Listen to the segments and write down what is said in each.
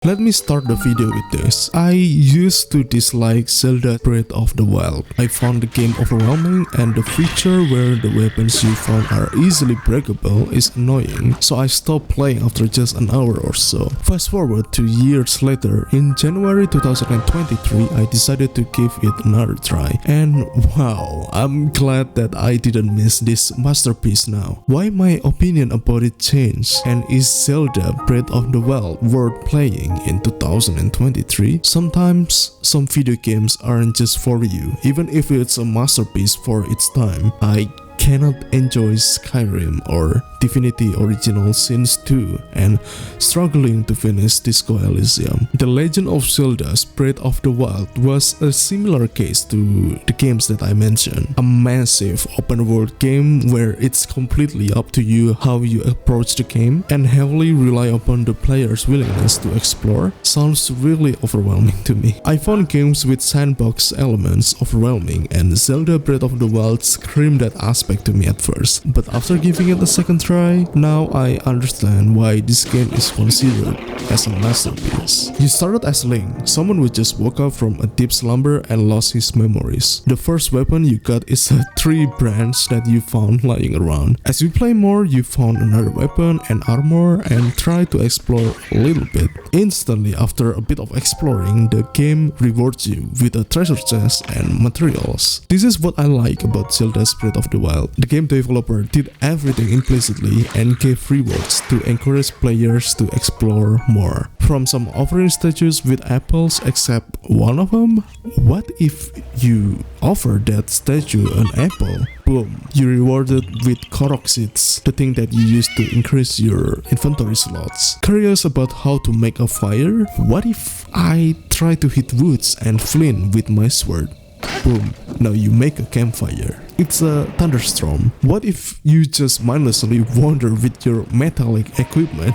Let me start the video with this. I used to dislike Zelda Breath of the Wild. I found the game overwhelming and the feature where the weapons you found are easily breakable is annoying, so I stopped playing after just an hour or so. Fast forward 2 years later, in January 2023, I decided to give it another try. And wow, I'm glad that I didn't miss this masterpiece now. Why my opinion about it changed? And is Zelda Breath of the Wild worth playing in 2023? Sometimes some video games aren't just for you, even if it's a masterpiece for its time. I cannot enjoy Skyrim or Divinity Original Sins 2 and struggling to finish Disco Elysium. The Legend of Zelda's Breath of the Wild was a similar case to the games that I mentioned. A massive open world game where it's completely up to you how you approach the game and heavily rely upon the player's willingness to explore sounds really overwhelming to me. I found games with sandbox elements overwhelming, and Zelda Breath of the Wild screamed that aspect to me at first, but after giving it a second try, now I understand why this game is considered as a masterpiece. You started as Link, someone who just woke up from a deep slumber and lost his memories. The first weapon you got is a tree branch that you found lying around. As you play more, you found another weapon and armor and try to explore a little bit. Instantly after a bit of exploring, the game rewards you with a treasure chest and materials. This is what I like about Zelda's Breath of the Wild. The game developer did everything implicitly and gave rewards to encourage players to explore more. From some offering statues with apples except one of them? What if you offer that statue an apple? Boom, you're rewarded with Korok seeds, the thing that you use to increase your inventory slots. Curious about how to make a fire? What if I try to hit woods and flint with my sword? Boom, now you make a campfire. It's a thunderstorm. What if you just mindlessly wander with your metallic equipment?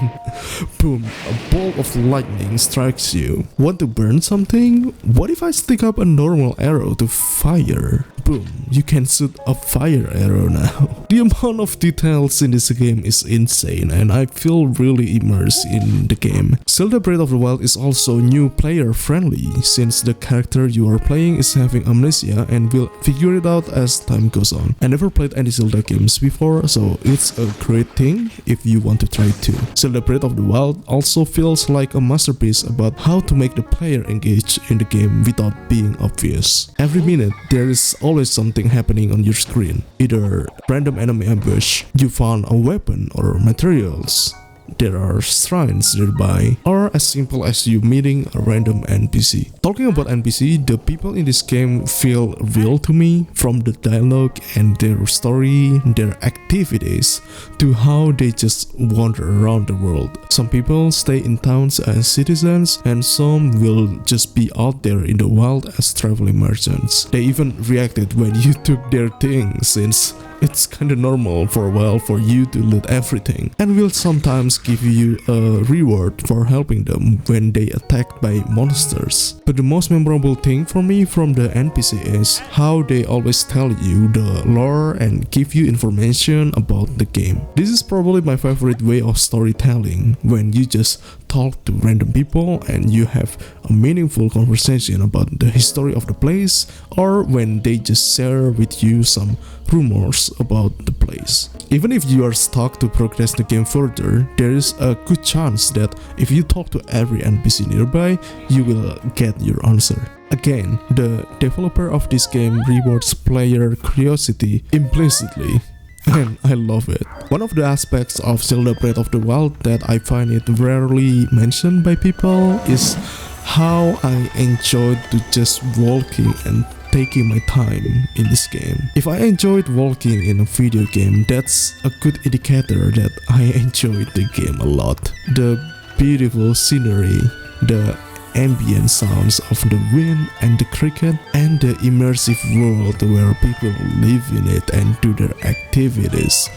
Boom, a bolt of lightning strikes you. Want to burn something? What if I stick up a normal arrow to fire? Boom, you can shoot a fire arrow now. The amount of details in this game is insane and I feel really immersed in the game. Zelda Breath of the Wild is also new player friendly since the character you are playing is having amnesia and will figure it out as time goes on. I never played any Zelda games before, so it's a great thing if you want to try it too. Zelda Breath of the Wild also feels like a masterpiece about how to make the player engage in the game without being obvious. Every minute there is always something happening on your screen, either random enemy ambush, you found a weapon or materials, there are shrines nearby, or as simple as you meeting a random NPC. Talking about NPC, the people in this game feel real to me, from the dialogue and their story, their activities, to how they just wander around the world. Some people stay in towns as citizens, and some will just be out there in the wild as traveling merchants. They even reacted when you took their things, since it's kinda normal for a while for you to loot everything, and will sometimes give you a reward for helping them when they attacked by monsters. But the most memorable thing for me from the NPC is how they always tell you the lore and give you information about the game. This is probably my favorite way of storytelling, when you just talk to random people and you have a meaningful conversation about the history of the place, or when they just share with you some rumors about the place. Even if you are stuck to progress the game further, there is a good chance that if you talk to every NPC nearby, you will get your answer. Again, the developer of this game rewards player curiosity implicitly, and I love it. One of the aspects of Zelda Breath of the Wild that I find it rarely mentioned by people is how I enjoyed to just walking and taking my time in this game. If I enjoyed walking in a video game, that's a good indicator that I enjoyed the game a lot. The beautiful scenery, the ambient sounds of the wind and the cricket, and the immersive world where people live in it and do their activities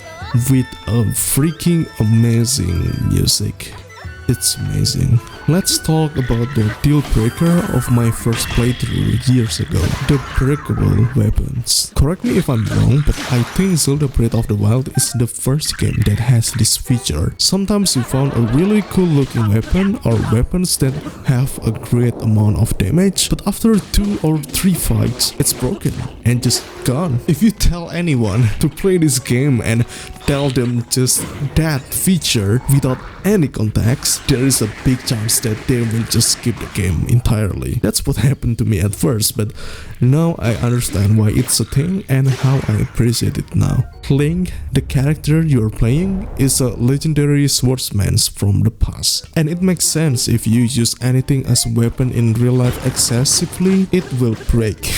with a freaking amazing music. It's amazing. let's talk about the deal breaker of my first playthrough years ago, the breakable weapons. Correct me if I'm wrong, but I think Zelda Breath of the Wild is the first game that has this feature. Sometimes you found a really cool looking weapon or weapons that have a great amount of damage, but after 2 or 3 fights, it's broken and just gone. If you tell anyone to play this game and tell them just that feature without any context, there is a big chance that they will just skip the game entirely. That's what happened to me at first, but now I understand why it's a thing and how I appreciate it now. Link, the character you're playing, is a legendary swordsman from the past, and it makes sense if you use anything as a weapon in real life excessively, it will break.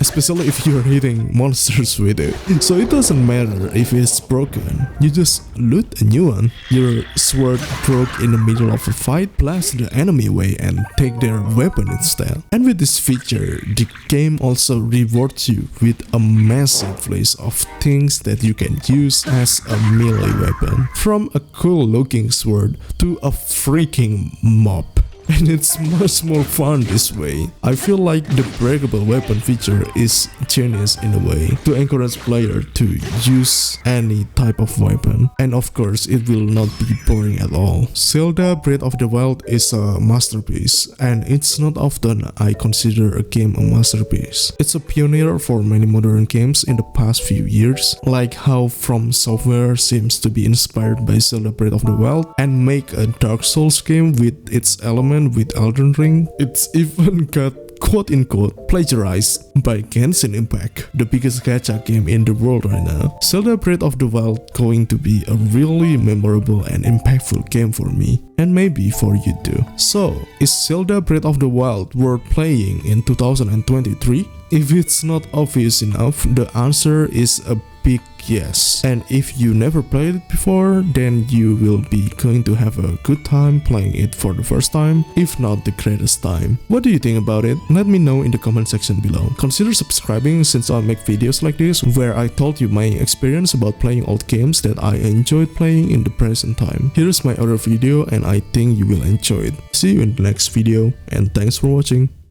Especially if you're hitting monsters with it. So it doesn't matter if it's broken, you just loot a new one. Your sword broke in the middle of a fight, blast the enemy away and take their weapon instead. And with this feature, the game also rewards you with a massive list of things that you can use as a melee weapon. From a cool looking sword to a freaking mop. And it's much more fun this way. I feel like the breakable weapon feature is genius in a way to encourage player to use any type of weapon, and of course it will not be boring at all. Zelda Breath of the Wild is a masterpiece, and it's not often I consider a game a masterpiece. It's a pioneer for many modern games in the past few years, like how From Software seems to be inspired by Zelda Breath of the Wild and make a Dark Souls game with its elements with Elden Ring. It's even got quote-unquote plagiarized by Genshin Impact, the biggest gacha game in the world right now. Zelda Breath of the Wild going to be a really memorable and impactful game for me, and maybe for you too. So, is Zelda Breath of the Wild worth playing in 2023? If it's not obvious enough, the answer is a big yes. And if you never played it before, then you will be going to have a good time playing it for the first time, if not the greatest time. What do you think about it? Let me know in the comment section below. Consider subscribing since I make videos like this where I told you my experience about playing old games that I enjoyed playing in the present time. Here's my other video and I think you will enjoy it. See you in the next video and thanks for watching.